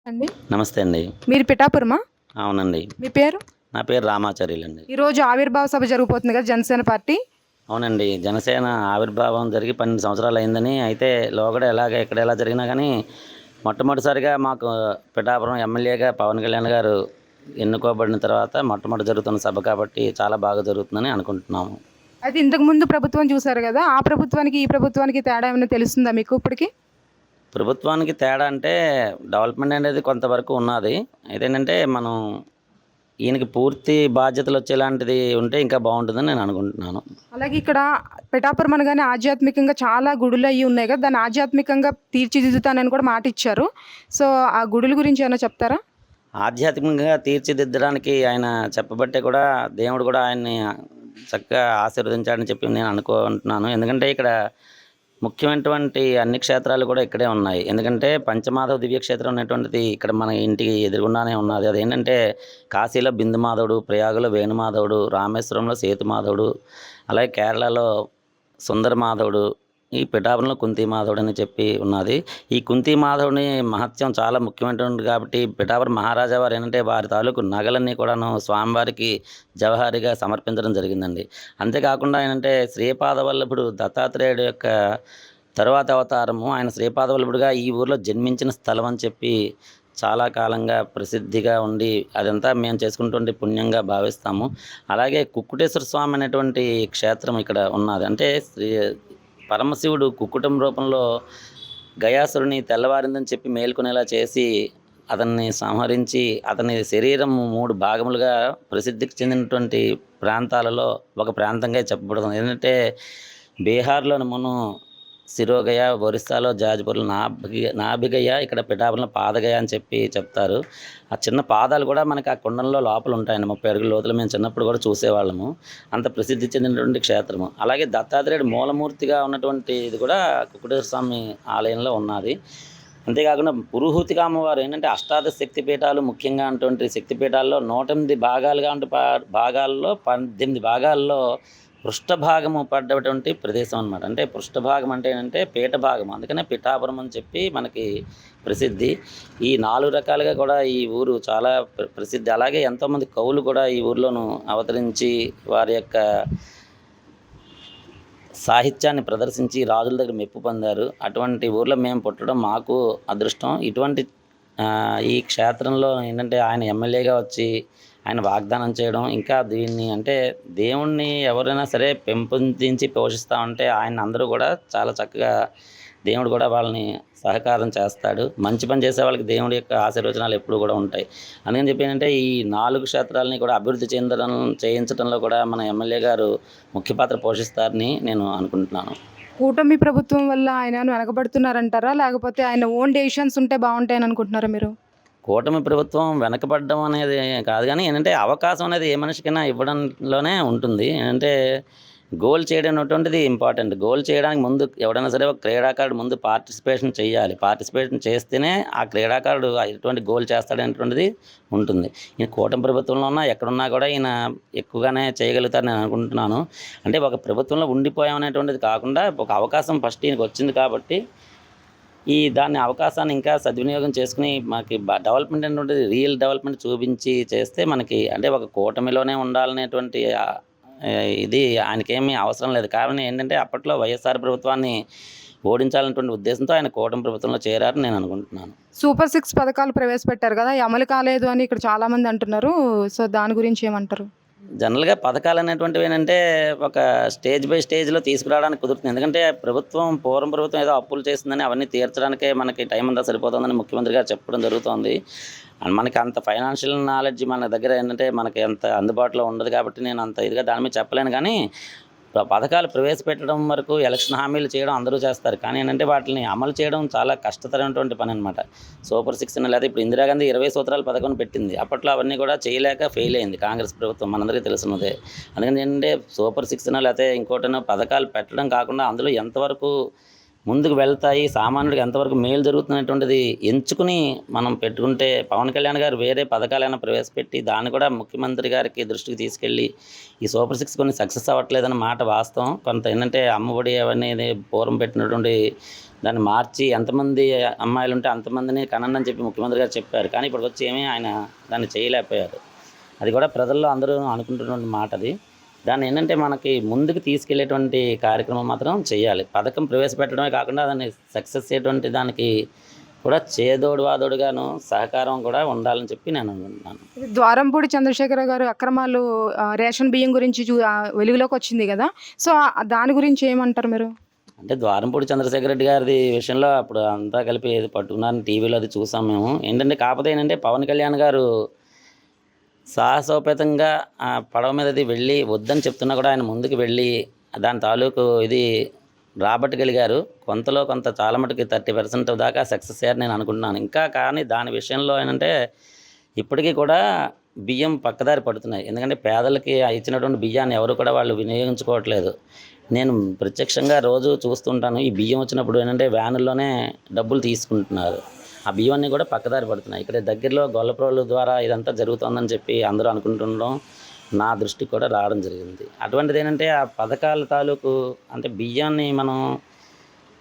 అండి. నమస్తే అండి. మీరు పిఠాపురమా? అవునండి. మీ పేరు? నా పేరు రామాచార్యులండి. ఈరోజు ఆవిర్భావ సభ జరిగిపోతుంది కదా! జనసేన పార్టీ. అవునండి. జనసేన ఆవిర్భావం జరిగి 12 సంవత్సరాలయిందని, అయితే లోగడ ఎలాగ ఎక్కడ ఎలా జరిగినా గానీ, మొట్టమొదటిసారిగా మాకు పిఠాపురం ఎమ్మెల్యేగా పవన్ కళ్యాణ్ గారు ఎన్నుకోబడిన తర్వాత మొట్టమొదటి జరుగుతున్న సభ కాబట్టి చాలా బాగా జరుగుతుందని అనుకుంటున్నాము. అయితే ఇంతకుముందు ప్రభుత్వం చూసారు గదా! ఆ ప్రభుత్వానికి, ఈ ప్రభుత్వానికి తేడా ఏమన్నా తెలుస్తుందా మీకు ఇప్పటికి? ప్రభుత్వానికి తేడా అంటే డెవలప్‌మెంట్ అనేది కొంతవరకు ఉన్నాది. అయితే ఏంటంటే, మనం ఈయనకి పూర్తి బాధ్యతలొచ్చేలాంటిది ఉంటే ఇంకా బావుంటుందని నేను అనుకుంటున్నాను. అలాగే ఇక్కడ పిఠాపురం అనగానే ఆధ్యాత్మికంగా చాలా గుడులయ్యి ఉన్నాయి కదా! దాన్ని ఆధ్యాత్మికంగా తీర్చిదిద్దుతానని కూడా మాటిచ్చారు. సో, ఆ గుడుల గురించి ఏమైనా చెప్తారా? ఆధ్యాత్మికంగా తీర్చిదిద్దడానికి ఆయన చెప్పబట్టే కూడా దేవుడు కూడా ఆయన్ని చక్కగా ఆశీర్వదించాడని చెప్పి నేను అనుకుంటున్నాను. ఎందుకంటే ఇక్కడ ముఖ్యమైనటువంటి అన్ని క్షేత్రాలు కూడా ఇక్కడే ఉన్నాయి. ఎందుకంటే పంచమాధవ దివ్యక్షేత్రం అనేటువంటిది ఇక్కడ మన ఇంటికి ఎదురుగుండానే ఉన్నది. అదేంటంటే కాశీలో బిందు మాధవుడు, ప్రయాగలో వేణుమాధవుడు, రామేశ్వరంలో సేతుమాధవుడు, అలాగే కేరళలో సుందర మాధవుడు, ఈ పిఠాపురంలో కుంతి మాధవుడు అని చెప్పి ఉన్నది. ఈ కుంతి మాధవుని మహత్యం చాలా ముఖ్యమైనటువంటిది కాబట్టి పిఠాపురం మహారాజా వారు ఏంటంటే వారి తాలూకు నగలన్నీ కూడాను స్వామివారికి జవహారిగా సమర్పించడం జరిగిందండి. అంతేకాకుండా ఏంటంటే శ్రీపాద వల్లభుడు దత్తాత్రేయుడు యొక్క తరువాత అవతారము ఆయన శ్రీపాద వల్లభుడుగా ఈ ఊర్లో జన్మించిన స్థలం అని చెప్పి చాలా కాలంగా ప్రసిద్ధిగా ఉండి అదంతా మేము చేసుకున్నటువంటి పుణ్యంగా భావిస్తాము. అలాగే కుక్కుటేశ్వర స్వామి అనేటువంటి క్షేత్రం ఇక్కడ ఉన్నది. అంటే పరమశివుడు కుక్కుటం రూపంలో గయాసురుని తెల్లవారిందని చెప్పి మేల్కొనేలా చేసి అతన్ని సంహరించి అతని శరీరం 3 భాగములుగా ప్రసిద్ధికి చెందినటువంటి ప్రాంతాలలో ఒక ప్రాంతంగా చెప్పబడుతుంది. ఏంటంటే బీహార్‌లోని శిరోగయ, ఒరిస్సాలో జాజ్‌పూర్‌లో నాభిగయ, ఇక్కడ పిఠాపురంలో పాదగయ అని చెప్పి చెప్తారు. ఆ చిన్న పాదాలు కూడా మనకి ఆ కుండంలో లోపల ఉంటాయండి. 30 అడుగుల లోతులో మేము చిన్నప్పుడు కూడా చూసేవాళ్ళము. అంత ప్రసిద్ధి చెందినటువంటి క్షేత్రము. అలాగే దత్తాత్రేయుడు మూలమూర్తిగా ఉన్నటువంటి ఇది కూడా కుక్కుటేశ్వర స్వామి ఆలయంలో ఉన్నది. అంతేకాకుండా పురుహూతిక అమ్మవారు ఏంటంటే అష్టాదశ శక్తి పీఠాలు ముఖ్యంగా అటువంటి శక్తి పీఠాల్లో 108 భాగాలుగా ఉంటే భాగాల్లో 18 భాగాల్లో పృష్ఠభాగము పడ్డటువంటి ప్రదేశం అనమాట. అంటే పృష్ఠభాగం అంటే ఏంటంటే పీఠ భాగం. అందుకనే పిఠాపురం అని చెప్పి మనకి ప్రసిద్ధి. ఈ 4 రకాలుగా కూడా ఈ ఊరు చాలా ప్రసిద్ధి. అలాగే ఎంతోమంది కవులు కూడా ఈ ఊర్లోను అవతరించి వారి యొక్క సాహిత్యాన్ని ప్రదర్శించి రాజుల దగ్గర మెప్పు పొందారు. అటువంటి ఊర్లో మేము పుట్టడం మాకు అదృష్టం. ఇటువంటి ఈ క్షేత్రంలో ఏంటంటే ఆయన ఎమ్మెల్యేగా వచ్చి ఆయన వాగ్దానం చేయడం, ఇంకా దీన్ని అంటే దేవుణ్ణి ఎవరైనా సరే పెంపొందించి పోషిస్తా ఉంటే ఆయన అందరూ కూడా చాలా చక్కగా దేవుడు కూడా వాళ్ళని సహకారం చేస్తాడు. మంచి పని చేసే వాళ్ళకి దేవుడి యొక్క ఆశీర్వచనాలు ఎప్పుడూ కూడా ఉంటాయి. అందుకని చెప్పి ఏంటంటే ఈ 4 క్షేత్రాలని కూడా అభివృద్ధి చేయించడంలో కూడా మన ఎమ్మెల్యే గారు ముఖ్య పాత్ర పోషిస్తారని నేను అనుకుంటున్నాను. కూటమి ప్రభుత్వం వల్ల ఆయన ఏమైనా వెనకబడుతున్నారంటారా? లేకపోతే ఆయన ఓన్ డెసిషన్స్ ఉంటే బావుంటాయని అనుకుంటున్నారా మీరు? కూటమి ప్రభుత్వం వెనకబడడం అనేది కాదు గానీ, ఏంటంటే అవకాశం అనేది ఏ మనిషికైనా ఇవ్వడంలోనే ఉంటుంది. ఏంటంటే గోల్ చేయడం అనేటువంటిది ఇంపార్టెంట్. గోల్ చేయడానికి ముందు ఎవడైనా సరే ఒక క్రీడాకారుడు ముందు పార్టిసిపేషన్ చేయాలి. పార్టిసిపేషన్ చేస్తేనే ఆ క్రీడాకారుడు ఎటువంటి గోల్ చేస్తాడనేటువంటిది ఉంటుంది. ఈయన కూటమి ప్రభుత్వంలో ఉన్నా ఎక్కడున్నా కూడా ఈయన ఎక్కువగానే చేయగలుగుతారని నేను అనుకుంటున్నాను. అంటే ఒక ప్రభుత్వంలో ఉండిపోయామనేటువంటిది కాకుండా ఒక అవకాశం ఫస్ట్ ఈయనకొచ్చింది కాబట్టి దాన్ని అవకాశాన్ని ఇంకా సద్వినియోగం చేసుకొని మనకి డెవలప్‌మెంట్ అనేటువంటిది రియల్ డెవలప్‌మెంట్ చూపించి చేస్తే మనకి అంటే ఒక కూటమిలోనే ఉండాలనేటువంటి ఇది ఆయనకేమీ అవసరం లేదు. కారణం ఏంటంటే అప్పట్లో వైఎస్ఆర్ ప్రభుత్వాన్ని ఓడించాలనేటువంటి ఉద్దేశంతో ఆయన కూటమి ప్రభుత్వంలో చేరారని నేను అనుకుంటున్నాను. సూపర్ 6 పథకాలు ప్రవేశపెట్టారు గదా! అయి అమలు కాలేదు అని ఇక్కడ చాలామంది అంటున్నారు. సో, దాని గురించి ఏమంటారు? జనరల్‌గా పథకాలనేటువంటివి ఏంటంటే, ఒక స్టేజ్ బై స్టేజ్‌లో తీసుకురావడానికి కుదురుతుంది. ఎందుకంటే, పూర్వం ప్రభుత్వం ఏదో అప్పులు చేసిందని అవన్నీ తీర్చడానికే మనకి టైం అంతా సరిపోతుందని ముఖ్యమంత్రి గారు చెప్పడం జరుగుతోంది. అండ్ మనకి అంత ఫైనాన్షియల్ నాలెడ్జ్ మన దగ్గర ఏంటంటే, మనకి అంత అందుబాటులో ఉండదు కాబట్టి నేను అంత ఇదిగా దాని మీద చెప్పలేను గానీ, పథకాలు ప్రవేశపెట్టడం వరకు ఎలక్షన్ హామీలు చేయడం అందరూ చేస్తారు. కానీ ఏంటంటే, వాటిని అమలు చేయడం చాలా కష్టతరమైనటువంటి పననమాట. సూపర్ 6 అని లేకపోతే ఇప్పుడు ఇందిరాగాంధీ 20 సూత్రాల పథకం పెట్టింది. అప్పట్లో అవన్నీ కూడా చేయలేక ఫెయిల్ అయింది కాంగ్రెస్ ప్రభుత్వం మనందరికీ తెలిసినదే. అందుకని ఏంటంటే సూపర్ 6 లేకపోతే ఇంకోటనో పథకాలు పెట్టడం కాకుండా అందులో ఎంతవరకు ముందుకు వెళ్తాయి, సామాన్యుడికి ఎంతవరకు మేలు జరుగుతున్నటువంటిది ఎంచుకుని మనం పెట్టుకుంటే పవన్ కళ్యాణ్ గారు వేరే పథకాలైనా ప్రవేశపెట్టి దాన్ని కూడా ముఖ్యమంత్రి గారికి దృష్టికి తీసుకెళ్ళి ఈ సూపర్ 6 కొన్ని సక్సెస్ అవ్వట్లేదన్న మాట వాస్తవం. కొంత ఏంటంటే అమ్మఒడి అవన్నీ పూర్వం పెట్టినటువంటి దాన్ని మార్చి ఎంతమంది అమ్మాయిలు ఉంటే అంతమందిని కనండి అని చెప్పి ముఖ్యమంత్రి గారు చెప్పారు. కానీ ఇప్పటికి వచ్చి ఏమీ ఆయన దాన్ని చేయలేకపోయారు. అది కూడా ప్రజల్లో అందరూ అనుకుంటున్నటువంటి మాట అది. దాన్ని ఏంటంటే మనకి ముందుకు తీసుకెళ్ళేటువంటి కార్యక్రమం మాత్రం చేయాలి. పథకం ప్రవేశపెట్టడమే కాకుండా దాన్ని సక్సెస్ అయ్యేటువంటి దానికి కూడా చేదోడు వాదోడుగాను సహకారం కూడా ఉండాలని చెప్పి నేను అనుకుంటున్నాను. ద్వారంపూడి చంద్రశేఖర గారు అక్రమాలు రేషన్ బియ్యం గురించి వెలుగులోకి వచ్చింది కదా, సో దాని గురించి ఏమంటారు మీరు? అంటే ద్వారంపూడి చంద్రశేఖర రెడ్డి గారి విషయంలో అప్పుడు అంతా కలిపి ఏది పట్టుకున్నారని టీవీలో అది చూసాం మేము. ఏంటంటే కాకపోతే ఏంటంటే పవన్ కళ్యాణ్ గారు సాహసోపేతంగా ఆ పడవ మీద అది వెళ్ళి వద్దని చెప్తున్నా కూడా ఆయన ముందుకు వెళ్ళి దాని తాలూకు ఇది రాబట్టగలిగారు. కొంతలో కొంత చాలా మటుకు 30% దాకా సక్సెస్ అయ్యారు నేను అనుకుంటున్నాను. ఇంకా కానీ దాని విషయంలో ఏంటంటే ఇప్పటికీ కూడా బియ్యం పక్కదారి పడుతున్నాయి. ఎందుకంటే పేదలకి ఇచ్చినటువంటి బియ్యాన్ని ఎవరు కూడా వాళ్ళు వినియోగించుకోవట్లేదు. నేను ప్రత్యక్షంగా రోజు చూస్తుంటాను. ఈ బియ్యం వచ్చినప్పుడు ఏంటంటే వ్యానుల్లోనే డబ్బులు తీసుకుంటున్నారు. ఆ బియ్యాన్ని కూడా పక్కదారి పడుతున్నాయి. ఇక్కడ దగ్గరలో గొల్లప్రోలు ద్వారా ఇదంతా జరుగుతుందని చెప్పి అందరూ అనుకుంటుండడం నా దృష్టికి కూడా రావడం జరిగింది. అటువంటిది ఏంటంటే ఆ పథకాల తాలూకు అంటే బియ్యాన్ని మనం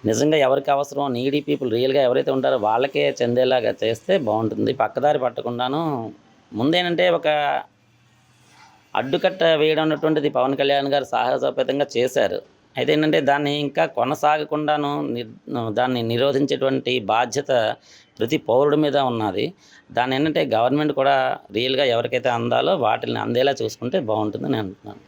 నిజంగా ఎవరికి అవసరం నీడీ పీపుల్ రియల్గా ఎవరైతే ఉంటారో వాళ్ళకే చెందేలాగా చేస్తే బాగుంటుంది. పక్కదారి పట్టకుండాను ముందేంటంటే ఒక అడ్డుకట్ట వేయడం అన్నటువంటిది పవన్ కళ్యాణ్ గారు సాహసోపేతంగా చేశారు. అయితే ఏంటంటే దాన్ని ఇంకా కొనసాగకుండాను దాన్ని నిరోధించేటువంటి బాధ్యత ప్రతి పౌరుడి మీద ఉన్నది. దాన్ని ఏంటంటే గవర్నమెంట్ కూడా రియల్గా ఎవరికైతే అందాలో వాటిని అందేలా చూసుకుంటే బాగుంటుందని నేను అంటున్నాను.